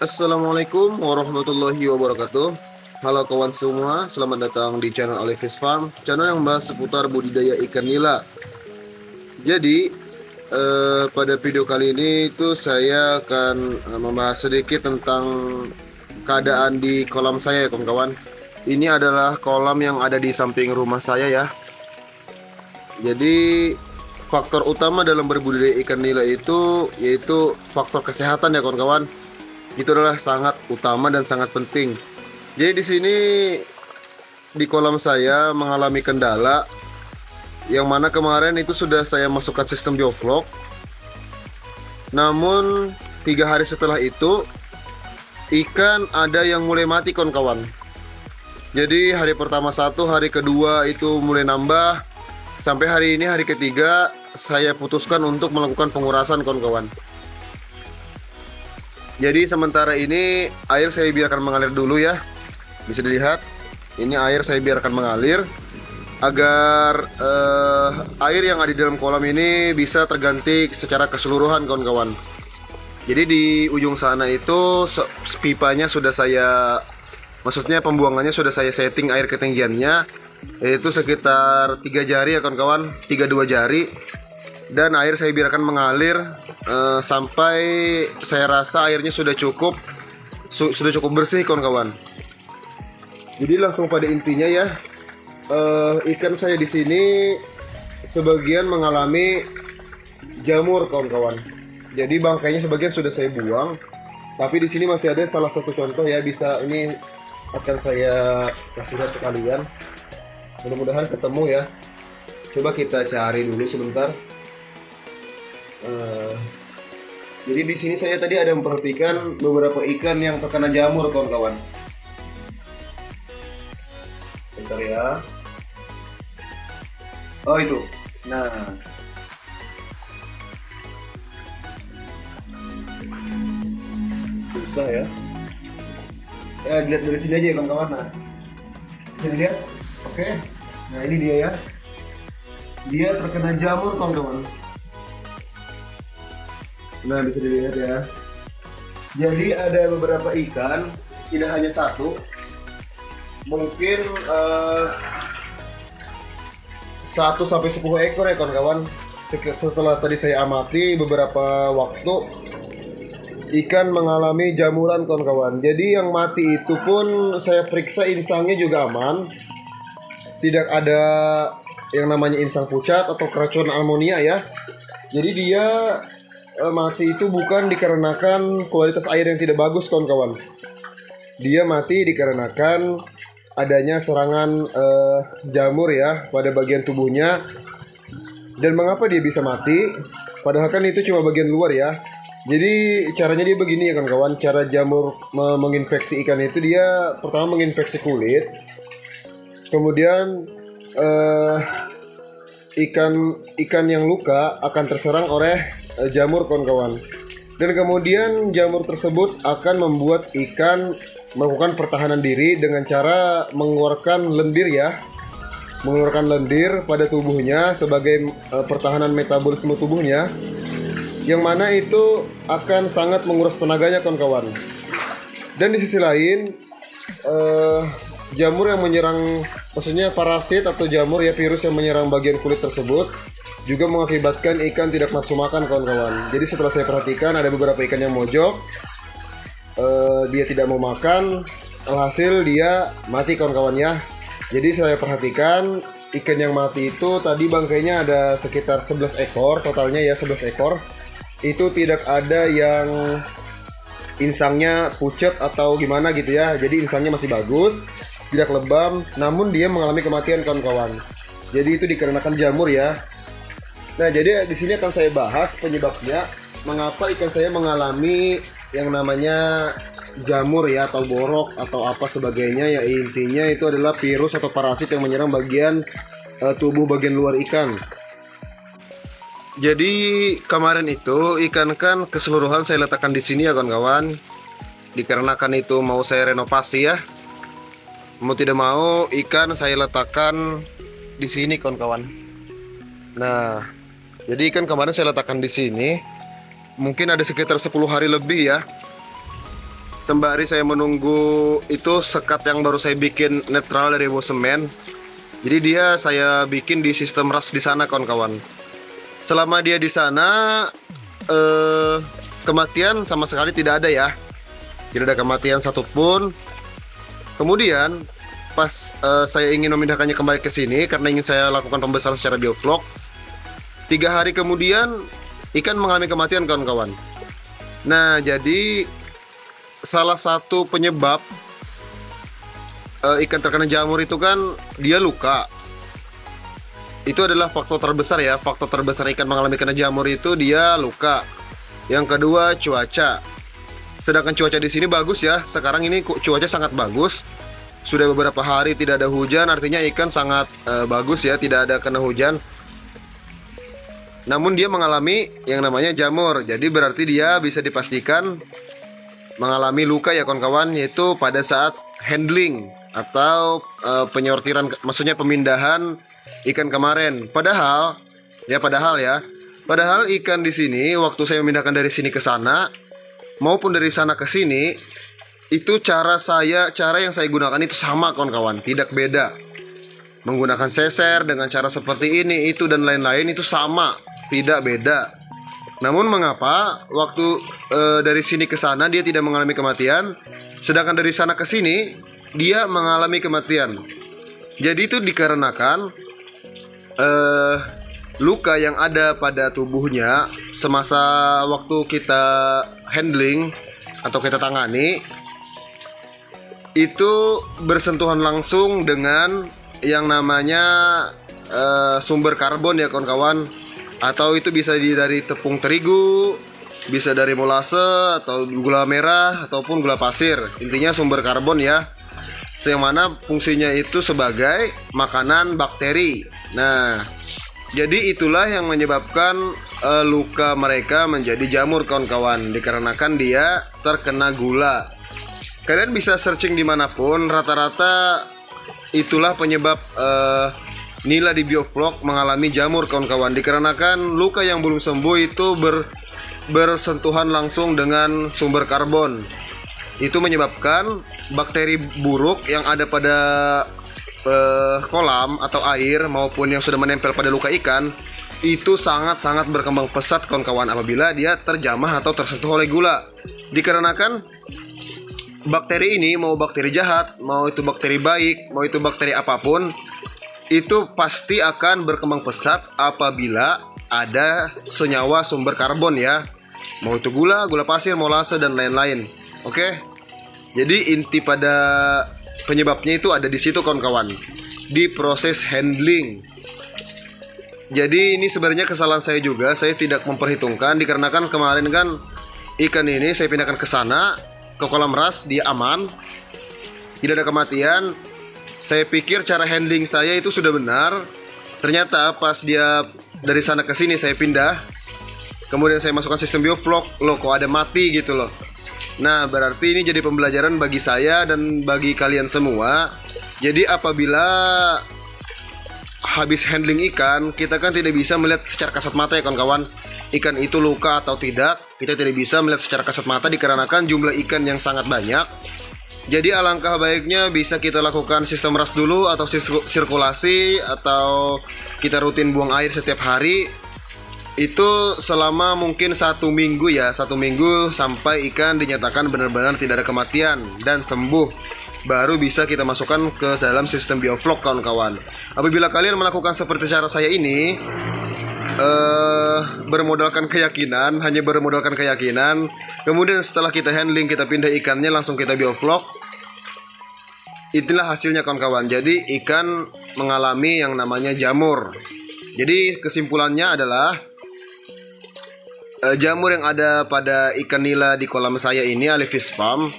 Assalamualaikum warahmatullahi wabarakatuh. Halo kawan semua, selamat datang di channel Alifish Farm, channel yang membahas seputar budidaya ikan nila. Jadi pada video kali ini itu saya akan membahas sedikit tentang keadaan di kolam saya ya kawan-kawan. Ini adalah kolam yang ada di samping rumah saya ya. Jadi faktor utama dalam berbudidaya ikan nila itu yaitu faktor kesehatan ya kawan-kawan. Itu adalah sangat utama dan sangat penting. Jadi di sini di kolam saya mengalami kendala yang mana kemarin itu sudah saya masukkan sistem bioflok. Namun 3 hari setelah itu ikan ada yang mulai mati kawan-kawan. Jadi hari pertama satu, hari kedua itu mulai nambah. Sampai hari ini hari ketiga saya putuskan untuk melakukan pengurasan kawan-kawan. Jadi sementara ini air saya biarkan mengalir dulu ya. Bisa dilihat, ini air saya biarkan mengalir agar air yang ada di dalam kolam ini bisa terganti secara keseluruhan kawan-kawan. Jadi di ujung sana itu pipanya sudah saya, maksudnya pembuangannya sudah saya setting air ketinggiannya, yaitu sekitar 3 jari ya kawan-kawan, 3-2 jari. Dan air saya biarkan mengalir sampai saya rasa airnya sudah cukup bersih kawan-kawan. Jadi langsung pada intinya ya, ikan saya di sini sebagian mengalami jamur kawan-kawan. Jadi bangkainya sebagian sudah saya buang, tapi di sini masih ada salah satu contoh ya, bisa ini akan saya kasih lihat ke kalian. Mudah-mudahan ketemu ya. Coba kita cari dulu sebentar. Jadi di sini saya tadi ada memperhatikan beberapa ikan yang terkena jamur kawan-kawan. Bentar ya. Oh itu. Nah, susah ya. Ya dilihat dari sini aja ya kawan-kawan. Nah, bisa dilihat. Oke. Nah ini dia ya. Dia terkena jamur kawan-kawan. Nah bisa dilihat ya. Jadi ada beberapa ikan, tidak hanya satu, mungkin 1-10 ekor ya kawan-kawan. Setelah tadi saya amati beberapa waktu, ikan mengalami jamuran kawan-kawan. Jadi yang mati itu pun saya periksa insangnya juga aman, tidak ada yang namanya insang pucat atau keracunan amonia ya. Jadi dia mati itu bukan dikarenakan kualitas air yang tidak bagus kawan-kawan. Dia mati dikarenakan adanya serangan jamur ya pada bagian tubuhnya. Dan mengapa dia bisa mati? Padahal kan itu cuma bagian luar ya. Jadi caranya dia begini ya kawan-kawan. Cara jamur menginfeksi ikan itu, dia pertama menginfeksi kulit. Kemudian ikan yang luka akan terserang oleh jamur kawan-kawan, dan kemudian jamur tersebut akan membuat ikan melakukan pertahanan diri dengan cara mengeluarkan lendir ya, mengeluarkan lendir pada tubuhnya sebagai pertahanan metabolisme tubuhnya, yang mana itu akan sangat menguras tenaganya kawan-kawan. Dan di sisi lain jamur yang menyerang, maksudnya parasit atau jamur ya, virus yang menyerang bagian kulit tersebut juga mengakibatkan ikan tidak nafsu makan kawan-kawan. Jadi setelah saya perhatikan ada beberapa ikan yang mojok, dia tidak mau makan, alhasil dia mati kawan-kawan ya. Jadi saya perhatikan ikan yang mati itu tadi bangkainya ada sekitar 11 ekor totalnya ya, 11 ekor. Itu tidak ada yang insangnya pucat atau gimana gitu ya. Jadi insangnya masih bagus, tidak lebam, namun dia mengalami kematian kawan-kawan. Jadi itu dikarenakan jamur ya. Nah, jadi di sini akan saya bahas penyebabnya mengapa ikan saya mengalami yang namanya jamur ya, atau borok atau apa sebagainya ya. Intinya itu adalah virus atau parasit yang menyerang bagian tubuh bagian luar ikan. Jadi kemarin itu ikan kan keseluruhan saya letakkan di sini ya kawan-kawan. Dikarenakan itu mau saya renovasi ya. Mau tidak mau ikan saya letakkan di sini kawan-kawan. Nah, jadi ikan kemarin saya letakkan di sini. Mungkin ada sekitar 10 hari lebih ya. sembari saya menunggu itu sekat yang baru saya bikin netral dari Bosemen. Jadi dia saya bikin di sistem rust di sana kawan-kawan. Selama dia di sana kematian sama sekali tidak ada ya. Tidak ada kematian satupun. Kemudian pas saya ingin memindahkannya kembali ke sini karena ingin saya lakukan pembesaran secara bioflok. 3 hari kemudian ikan mengalami kematian kawan-kawan. Nah, jadi salah satu penyebab ikan terkena jamur itu kan dia luka. Itu adalah faktor terbesar ya. Faktor terbesar ikan mengalami kena jamur itu dia luka. Yang kedua cuaca. Sedangkan cuaca di sini bagus ya. Sekarang ini cuaca sangat bagus. Sudah beberapa hari tidak ada hujan, artinya ikan sangat bagus ya, tidak ada kena hujan. Namun dia mengalami yang namanya jamur. Jadi berarti dia bisa dipastikan mengalami luka ya kawan-kawan, yaitu pada saat handling atau penyortiran, maksudnya pemindahan ikan kemarin. Padahal ikan di sini waktu saya memindahkan dari sini ke sana maupun dari sana ke sini, itu cara yang saya gunakan itu sama kawan-kawan, tidak beda. Menggunakan seser dengan cara seperti ini, itu dan lain-lain itu sama, tidak beda. Namun mengapa waktu dari sini ke sana dia tidak mengalami kematian, sedangkan dari sana ke sini dia mengalami kematian? Jadi itu dikarenakan luka yang ada pada tubuhnya semasa waktu kita handling atau kita tangani itu bersentuhan langsung dengan yang namanya sumber karbon ya kawan-kawan. Atau itu bisa dari tepung terigu, bisa dari molase atau gula merah ataupun gula pasir. Intinya sumber karbon ya, yang mana fungsinya itu sebagai makanan bakteri. Nah, jadi itulah yang menyebabkan luka mereka menjadi jamur kawan-kawan, dikarenakan dia terkena gula. Kalian bisa searching dimanapun, rata-rata itulah penyebab nila di bioflok mengalami jamur kawan-kawan, dikarenakan luka yang belum sembuh itu bersentuhan langsung dengan sumber karbon. Itu menyebabkan bakteri buruk yang ada pada kolam atau air maupun yang sudah menempel pada luka ikan itu sangat-sangat berkembang pesat kawan-kawan apabila dia terjamah atau tersentuh oleh gula. Dikarenakan bakteri ini, mau bakteri jahat, mau itu bakteri baik, mau itu bakteri apapun, itu pasti akan berkembang pesat apabila ada senyawa sumber karbon ya. Mau itu gula, gula pasir, molase dan lain-lain. Oke. Jadi inti pada penyebabnya itu ada di situ kawan-kawan, di proses handling. Jadi ini sebenarnya kesalahan saya juga, saya tidak memperhitungkan dikarenakan kemarin kan ikan ini saya pindahkan ke sana, ke kolam ras, dia aman, tidak ada kematian. Saya pikir cara handling saya itu sudah benar. Ternyata pas dia dari sana ke sini saya pindah, kemudian saya masukkan sistem bioflok, loh kok ada mati gitu loh. Nah, berarti ini jadi pembelajaran bagi saya dan bagi kalian semua. Jadi apabila habis handling ikan, kita kan tidak bisa melihat secara kasat mata ya kawan-kawan, ikan itu luka atau tidak. Kita tidak bisa melihat secara kasat mata dikarenakan jumlah ikan yang sangat banyak. Jadi alangkah baiknya bisa kita lakukan sistem ras dulu atau sirkulasi, atau kita rutin buang air setiap hari. Itu selama mungkin 1 minggu ya, 1 minggu sampai ikan dinyatakan benar-benar tidak ada kematian dan sembuh, baru bisa kita masukkan ke dalam sistem bioflok kawan-kawan. Apabila kalian melakukan seperti cara saya ini, bermodalkan keyakinan, hanya bermodalkan keyakinan, kemudian setelah kita handling, kita pindah ikannya, langsung kita bioflok, itulah hasilnya kawan-kawan. Jadi ikan mengalami yang namanya jamur. Jadi kesimpulannya adalah jamur yang ada pada ikan nila di kolam saya ini, Alifish Farm,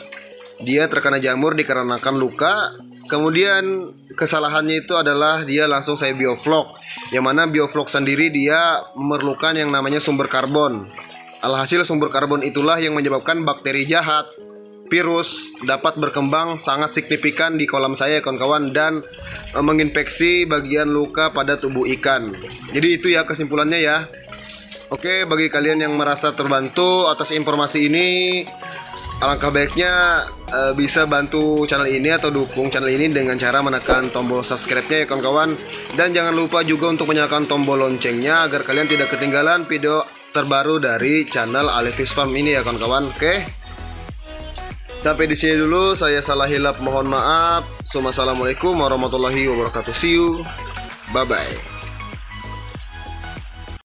dia terkena jamur dikarenakan luka. Kemudian kesalahannya itu adalah dia langsung saya bioflok, yang mana bioflok sendiri dia memerlukan yang namanya sumber karbon. Alhasil sumber karbon itulah yang menyebabkan bakteri jahat, virus dapat berkembang sangat signifikan di kolam saya kawan-kawan, dan menginfeksi bagian luka pada tubuh ikan. Jadi itu ya kesimpulannya ya. Oke, bagi kalian yang merasa terbantu atas informasi ini, alangkah baiknya bisa bantu channel ini atau dukung channel ini dengan cara menekan tombol subscribe-nya ya kawan-kawan. Dan jangan lupa juga untuk menyalakan tombol loncengnya agar kalian tidak ketinggalan video terbaru dari channel Alif Fish Farm ini ya kawan-kawan. Oke. Sampai di sini dulu, saya salah hilap mohon maaf. Assalamualaikum warahmatullahi wabarakatuh. See you. Bye bye.